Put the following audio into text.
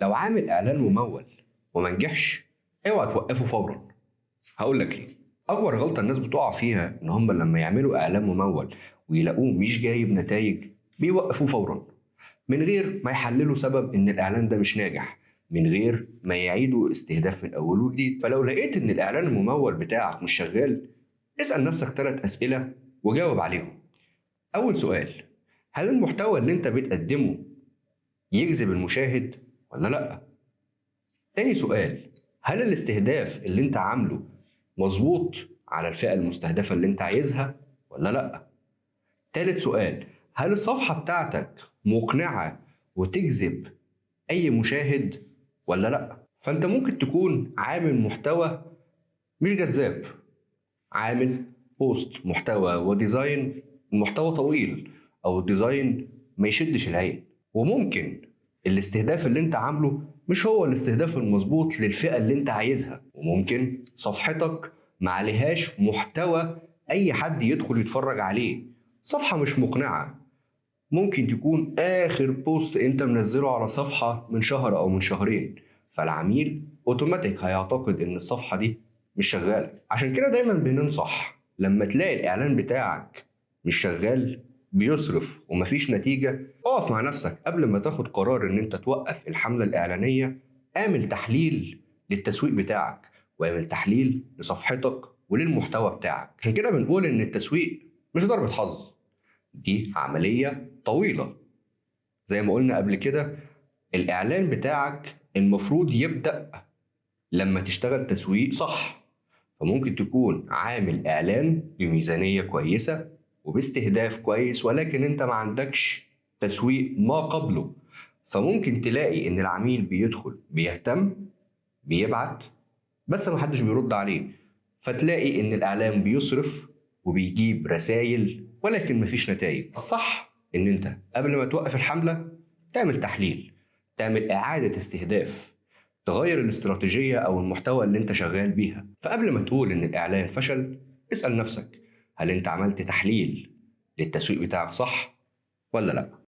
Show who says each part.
Speaker 1: لو عامل إعلان ممول وما نجحش، اوعى توقفه فورا. هقول لك ليه. أكبر غلطة الناس بتقع فيها إن هم لما يعملوا إعلان ممول ويلاقوه مش جايب نتائج بيوقفوه فورا، من غير ما يحللوا سبب إن الإعلان ده مش ناجح، من غير ما يعيدوا استهداف من أول وجديد. فلو لقيت إن الإعلان الممول بتاعك مش شغال، اسأل نفسك 3 أسئلة وجاوب عليهم. أول سؤال: هل المحتوى اللي أنت بتقدمه يجذب المشاهد ولا لأ؟ تاني سؤال: هل الاستهداف اللي انت عامله مظبوط على الفئة المستهدفة اللي انت عايزها ولا لأ؟ تالت سؤال: هل الصفحة بتاعتك مقنعة وتجذب أي مشاهد ولا لأ؟ فأنت ممكن تكون عامل محتوى مش جذاب، عامل بوست محتوى وديزاين محتوى طويل، أو ديزاين ما يشدش العين، وممكن الاستهداف اللي انت عامله مش هو الاستهداف المظبوط للفئة اللي انت عايزها، وممكن صفحتك ما عليهاش محتوى اي حد يدخل يتفرج عليه، صفحة مش مقنعة. ممكن تكون اخر بوست انت منزله على صفحة من شهر او من شهرين، فالعميل اوتوماتيك هيعتقد ان الصفحة دي مش شغالة. عشان كده دايما بننصح لما تلاقي الاعلان بتاعك مش شغال، بيصرف ومفيش نتيجة، اقف مع نفسك قبل ما تاخد قرار ان انت توقف الحملة الاعلانية. اعمل تحليل للتسويق بتاعك، واعمل تحليل لصفحتك وللمحتوى بتاعك. عشان كده بنقول ان التسويق مش ضربة حظ، دي عملية طويلة. زي ما قلنا قبل كده، الإعلان بتاعك المفروض يبدأ لما تشتغل تسويق صح. فممكن تكون عامل إعلان بميزانية كويسة وباستهداف كويس، ولكن أنت ما عندكش تسويق ما قبله. فممكن تلاقي إن العميل بيدخل بيهتم، بيبعت، بس محدش بيرد عليه. فتلاقي إن الإعلان بيصرف وبيجيب رسايل ولكن مفيش نتائج. الصح إن أنت قبل ما توقف الحملة تعمل تحليل، تعمل إعادة استهداف، تغير الاستراتيجية أو المحتوى اللي أنت شغال بيها. فقبل ما تقول إن الإعلان فشل، اسأل نفسك: هل أنت عملت تحليل للتسويق بتاعك صح ولا لأ؟